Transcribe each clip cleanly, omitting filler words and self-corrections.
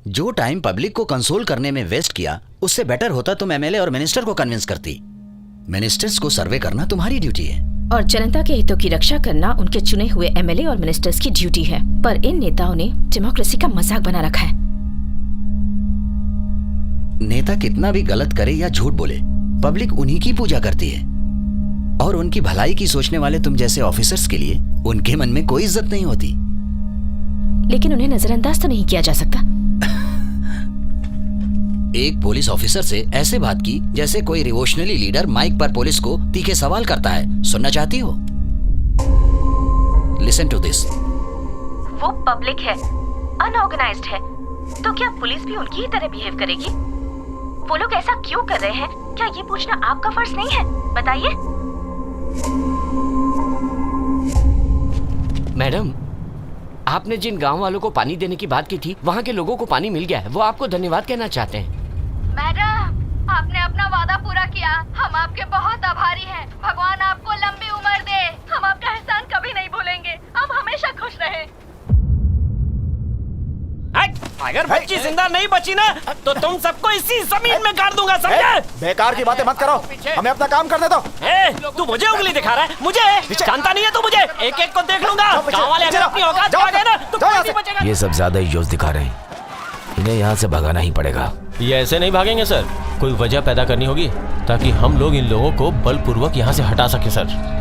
जो time public को console करने में वेस्ट किया, उससे बेटर होता तुम एमएलए और मिनिस्टर को कन्विंस करती। मिनिस्टर्स को सर्वे करना तुम्हारी ड्यूटी है और जनता के हितों की रक्षा करना उनके चुने हुए एमएलए और मिनिस्टर्स की ड्यूटी है। पर इन नेताओं ने डेमोक्रेसी का मजाक बना रखा है। नेता कितना भी गलत करे या झूठ बोले, पब्लिक उन्हीं की पूजा करती है और उनकी भलाई की सोचने वाले तुम जैसे ऑफिसर्स के लिए उनके मन में कोई इज्जत नहीं होती। लेकिन उन्हें नजरअंदाज तो नहीं किया जा सकता। एक पुलिस ऑफिसर से ऐसे बात की जैसे कोई रिवोल्यूशनरी लीडर माइक पर पुलिस को तीखे सवाल करता है। सुनना चाहती हो? Listen to this. वो पब्लिक है, अनऑर्गेनाइज्ड है, तो क्या पुलिस भी उनकी ही तरह बिहेव करेगी? वो लोग ऐसा क्यों कर रहे हैं? क्या ये पूछना आपका फर्ज नहीं है? बताइए। मैडम, आपने जिन गांव वालों को पानी देने की बात की थी, वहाँ के लोगों को पानी मिल गया है। वो आपको धन्यवाद कहना चाहते हैं। मैडम, आपने अपना वादा पूरा किया। हम आपके बहुत आभारी हैं। भगवान आपको लंबी उम्र दे। हम आपका एहसान कभी नहीं भूलेंगे। आप हमेशा खुश रहें। अगर बच्ची जिंदा नहीं बची ना, तो तुम सबको इसी जमीन में गाड़ दूंगा, समझे? बेकार की बातें मत करो, हमें अपना काम करने दो। तू मुझे उंगली दिखा रहा है? मुझे जानता नहीं है तू मुझे? एक एक को देख लूंगा। गाँव वाले अगर अपनी औकात आ गए ना, तो कोई नहीं बचेगा। ये सब ज्यादा ही जोश दिखा रहे हैं, इन्हें यहाँ से भगाना ही पड़ेगा। ये ऐसे नहीं भागेंगे सर, कोई वजह पैदा करनी होगी ताकि हम लोग इन लोगों को बलपूर्वक यहाँ से हटा सके सर।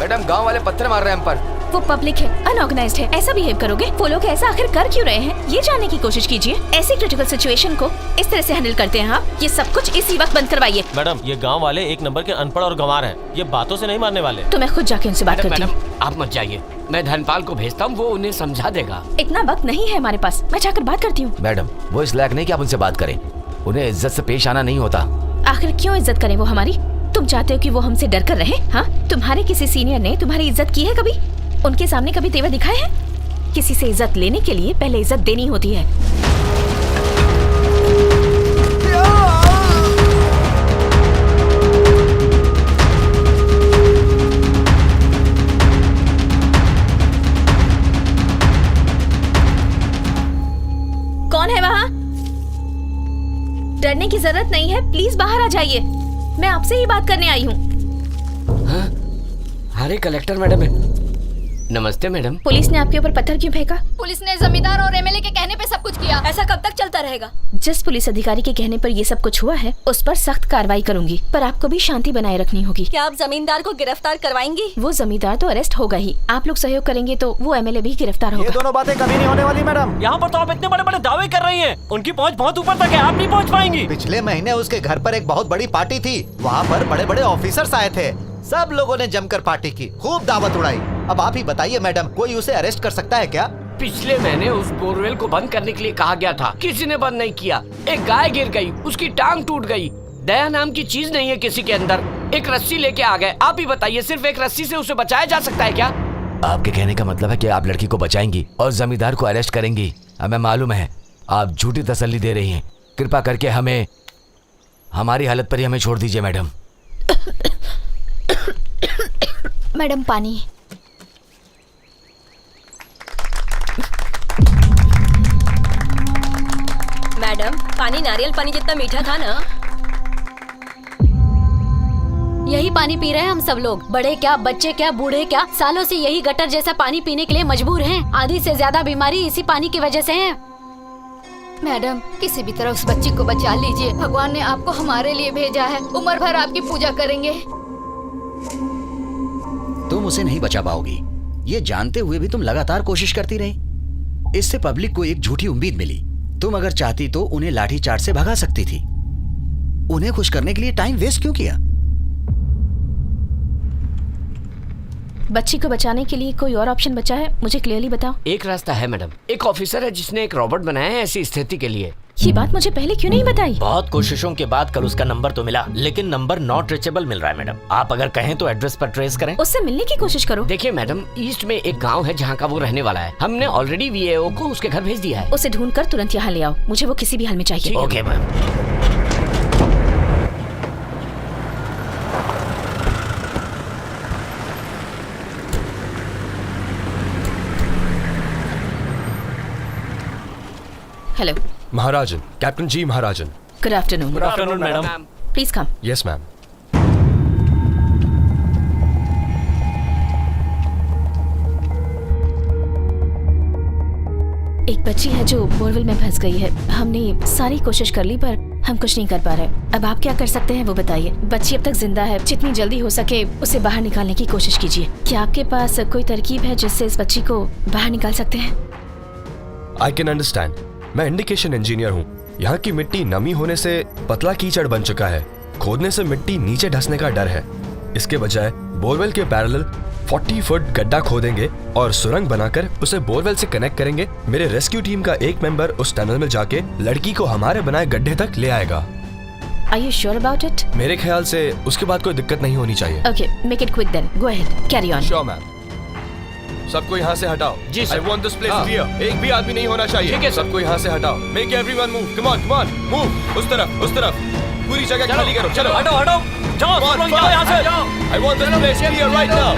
मैडम, गांव वाले पत्थर मार रहे हैं हम पर। वो पब्लिक है, अनऑर्गेनाइज्ड है, ऐसा बिहेव करोगे? वो लोग ऐसा आखिर कर क्यों रहे हैं, ये जानने की कोशिश कीजिए। ऐसी क्रिटिकल सिचुएशन को इस तरह से हैंडल करते हैं आप। ये सब कुछ इसी वक्त बंद करवाइए। मैडम, ये गांव वाले एक नंबर के अनपढ़ और गंवार हैं। ये बातों से नहीं मारने वाले। तो मैं खुद जाके उनसे बात करती हूँ। आप मत जाइए, मैं धनपाल को भेजता हूँ, वो उन्हें समझा देगा। इतना वक्त नहीं है हमारे पास, मैं जाकर बात करती हूँ। मैडम, वो इस लायक नहीं कि आप उनसे बात करें। उन्हें इज्जत से पेश आना नहीं होता। आखिर क्यों इज्जत करें वो हमारी? तुम चाहते हो कि वो हमसे डर कर रहे? हाँ, तुम्हारे किसी सीनियर ने तुम्हारी इज्जत की है कभी? उनके सामने कभी तेवर दिखाए हैं? किसी से इज्जत लेने के लिए पहले इज्जत देनी होती है। कौन है वहाँ? डरने की जरूरत नहीं है, प्लीज बाहर आ जाइए। मैं आपसे ही बात करने आई हूँ। हाँ? अरे कलेक्टर मैडम है। नमस्ते मैडम। पुलिस ने आपके ऊपर पत्थर क्यों फेंका? पुलिस ने जमींदार और एमएलए के कहने पे सब कुछ किया। ऐसा कब तक चलता रहेगा? जिस पुलिस अधिकारी के कहने पर ये सब कुछ हुआ है, उस पर सख्त कार्रवाई करूंगी, पर आपको भी शांति बनाए रखनी होगी। क्या आप जमींदार को गिरफ्तार करवाएंगी? वो जमींदार तो अरेस्ट होगा ही, आप लोग सहयोग करेंगे तो वो एमएलए भी गिरफ्तार होगा। ये दोनों बातें कभी नहीं होने वाली मैडम। यहाँ पर तो आप इतने बड़े बड़े दावे कर रही हैं, उनकी पहुँच बहुत ऊपर तक है, आप नहीं पहुँच पाएंगी। पिछले महीने उसके घर पर एक बहुत बड़ी पार्टी थी, वहाँ पर बड़े बड़े ऑफिसर्स आए थे। सब लोगों ने जमकर पार्टी की, खूब दावत उड़ाई। अब आप ही बताइए मैडम, कोई उसे अरेस्ट कर सकता है क्या? पिछले महीने उस बोरवेल को बंद करने के लिए कहा गया था, किसी ने बंद नहीं किया। एक गाय गिर गई, उसकी टांग टूट गई। दया नाम की चीज नहीं है किसी के अंदर। एक रस्सी लेके आ गए। आप ही बताइए, सिर्फ एक रस्सी से उसे बचाया जा सकता है क्या? आपके कहने का मतलब है कि आप लड़की को बचाएंगी और जमींदार को अरेस्ट करेंगी। हमें मालूम है आप झूठी तसल्ली दे रही हैं। कृपा करके हमें हमारी हालत पर ही हमें छोड़ दीजिए मैडम। मैडम, पानी। मैडम, पानी नारियल पानी जितना मीठा था ना। यही पानी पी रहे हैं हम सब लोग, बड़े क्या, बच्चे क्या, बूढ़े क्या, सालों से यही गटर जैसा पानी पीने के लिए मजबूर हैं। आधी से ज्यादा बीमारी इसी पानी की वजह से है। मैडम, किसी भी तरह उस बच्ची को बचा लीजिए। भगवान ने आपको हमारे लिए भेजा है, उम्र भर आपकी पूजा करेंगे। तुम उसे नहीं बचा पाओगी, ये जानते हुए भी तुम लगातार कोशिश करती रही। इससे पब्लिक को एक झूठी उम्मीद मिली। तुम अगर चाहती तो उन्हें लाठीचार्ज से भगा सकती थी। उन्हें खुश करने के लिए टाइम वेस्ट क्यों किया? बच्ची को बचाने के लिए कोई और ऑप्शन बचा है? मुझे क्लियरली बताओ। एक रास्ता है मैडम। एक ऑफिसर है जिसने एक रोबोट बनाया है ऐसी स्थिति के लिए। ये बात मुझे पहले क्यों नहीं बताई? बहुत कोशिशों के बाद कल उसका नंबर तो मिला, लेकिन नंबर नॉट रीचेबल मिल रहा है मैडम। आप अगर कहें तो एड्रेस पर ट्रेस करें। उससे मिलने की कोशिश करो। देखिए मैडम, ईस्ट में एक गांव है जहां का वो रहने वाला है। हमने ऑलरेडी वीएओ को उसके घर भेज दिया है। उसे ढूंढकर तुरंत यहाँ ले आओ, मुझे वो किसी भी हाल में चाहिए। Okay ma'am. Hello Maharajan, captain ji Maharajan. Good afternoon. Good afternoon madam. Please come. Yes ma'am. एक बच्ची है जो बोरवेल में फंस गई है। हमने सारी कोशिश कर ली पर हम कुछ नहीं कर पा रहे। अब आप क्या कर सकते हैं वो बताइए। बच्ची अब तक जिंदा है, जितनी जल्दी हो सके उसे बाहर निकालने की कोशिश कीजिए। क्या आपके पास कोई तरकीब है जिससे इस बच्ची को बाहर निकाल सकते हैं? I can understand. मैं इंडिकेशन इंजीनियर हूँ। यहाँ की मिट्टी नमी होने से पतला कीचड़ बन चुका है। खोदने से मिट्टी नीचे धंसने का डर है। इसके बजाय बोरवेल के पैरेलल 40 फुट गड्ढा खोदेंगे और सुरंग बनाकर उसे बोरवेल से कनेक्ट करेंगे। मेरे रेस्क्यू टीम का एक मेंबर उस टनल में जाके लड़की को हमारे बनाए गड्ढे तक ले आएगा। Are you sure about it? मेरे ख्याल से उसके बाद कोई दिक्कत नहीं होनी चाहिए। Okay, make it quick then. Go ahead. Carry on. Sure ma'am. सबको यहाँ से हटाओ। जी sir. I want this place clear। एक भी आदमी नहीं होना चाहिए। ठीक है सर। सबको यहाँ से हटाओ। Make everyone move। Come on, come on, move। उस तरफ, उस तरफ। पूरी जगह खाली करो। चलो, हटो हटो, जाओ Come on, सब लोग जाओ यहाँ से। I want this place clear right now।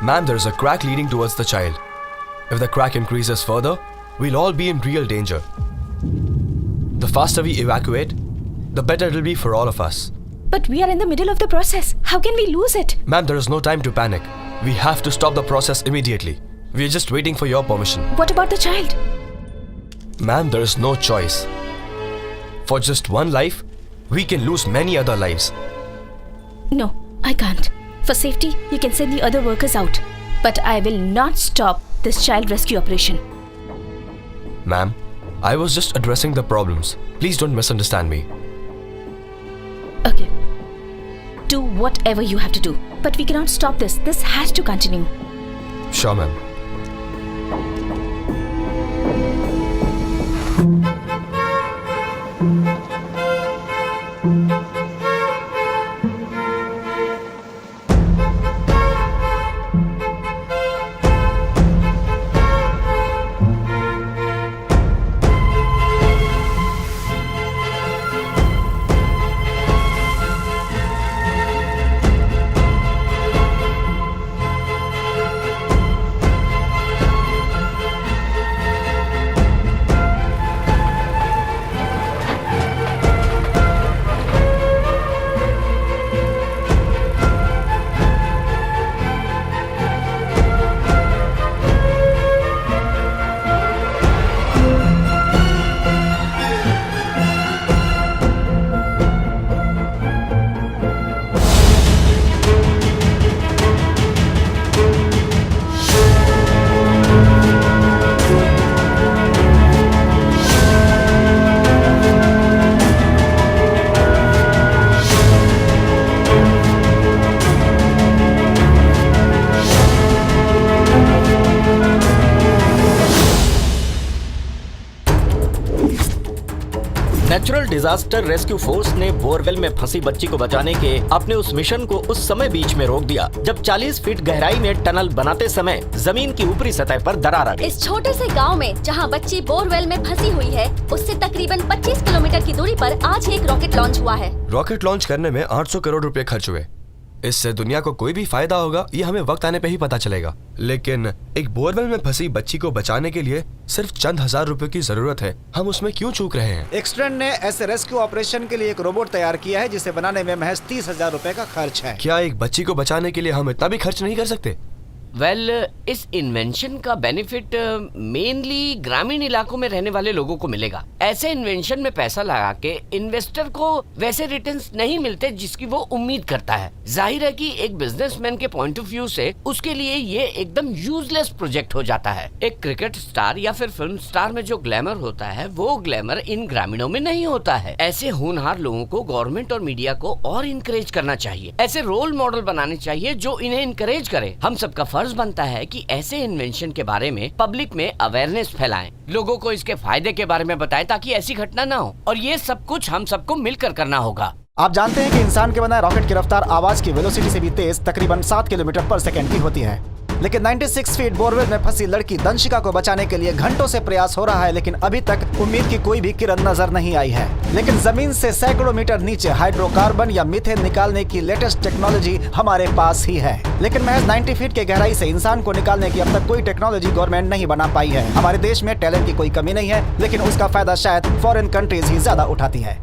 Ma'am, there is a crack leading towards the child. If the crack increases further, we'll all be in real danger. The faster we evacuate, the better it will be for all of us. But we are in the middle of the process. How can we lose it? Ma'am, there is no time to panic. We have to stop the process immediately. We are just waiting for your permission. What about the child? Ma'am, there is no choice. For just one life, we can lose many other lives. No, I can't. For safety, you can send the other workers out. But I will not stop this child rescue operation. Ma'am, I was just addressing the problems. Please don't misunderstand me. Okay. Do whatever you have to do. But we cannot stop this. This has to continue. Sure, ma'am. Natural disaster rescue force ने borewell में फंसी बच्ची को बचाने के अपने उस mission को उस समय बीच में रोक दिया जब 40 फीट गहराई में टनल बनाते समय जमीन की ऊपरी सतह पर दरार आ गई। इस छोटे से गांव में जहां बच्ची बोरवेल में फंसी हुई है, उससे तकरीबन 25 किलोमीटर की दूरी पर आज ही एक रॉकेट लॉन्च हुआ है। रॉकेट लॉन्च करने में 800 करोड़ रुपए खर्च हुए। इससे दुनिया को कोई भी फायदा होगा ये हमें वक्त आने पे ही पता चलेगा। लेकिन एक बोरवेल में फंसी बच्ची को बचाने के लिए सिर्फ चंद हजार रुपए की जरूरत है। हम उसमें क्यों चूक रहे हैं? एक्सट्रेंड ने ऐसे रेस्क्यू ऑपरेशन के लिए एक रोबोट तैयार किया है जिसे बनाने में महज 30,000 रुपए का खर्च है। क्या एक बच्ची को बचाने के लिए हम इतना भी खर्च नहीं कर सकते? इस इन्वेंशन का बेनिफिट मेनली ग्रामीण इलाकों में रहने वाले लोगों को मिलेगा। ऐसे इन्वेंशन में पैसा लगा के इन्वेस्टर को वैसे रिटर्न्स नहीं मिलते जिसकी वो उम्मीद करता है। जाहिर है कि एक बिजनेसमैन के पॉइंट ऑफ व्यू से उसके लिए ये एकदम यूजलेस प्रोजेक्ट हो जाता है। एक क्रिकेट स्टार या फिर फिल्म स्टार में जो ग्लैमर होता है वो ग्लैमर इन ग्रामीणों में नहीं होता है। ऐसे होनहार लोगों को गवर्नमेंट और मीडिया को और इनकरेज करना चाहिए। ऐसे रोल मॉडल बनाने चाहिए जो इन्हें इनकरेज करे। हम सबका फर्ज बनता है कि ऐसे इन्वेंशन के बारे में पब्लिक में अवेयरनेस फैलाएं, लोगों को इसके फायदे के बारे में बताएं ताकि ऐसी घटना ना हो। और ये सब कुछ हम सबको मिलकर करना होगा। आप जानते हैं कि इंसान के बनाए रॉकेट की रफ्तार आवाज की वेलोसिटी से भी तेज तकरीबन 7 किलोमीटर पर सेकंड की होती है। लेकिन 96 फीट बोरवेल में फंसी लड़की दंशिका को बचाने के लिए घंटों से प्रयास हो रहा है, लेकिन अभी तक उम्मीद की कोई भी किरण नजर नहीं आई है। लेकिन जमीन से सैकड़ों मीटर नीचे हाइड्रोकार्बन या मीथेन निकालने की लेटेस्ट टेक्नोलॉजी हमारे पास ही है। लेकिन महज 90 फीट के गहराई से इंसान को निकालने की अब तक कोई टेक्नोलॉजी गवर्नमेंट नहीं बना पाई है। हमारे देश में टैलेंट की कोई कमी नहीं है, लेकिन उसका फायदा शायद फॉरेन कंट्रीज ही ज्यादा उठाती है।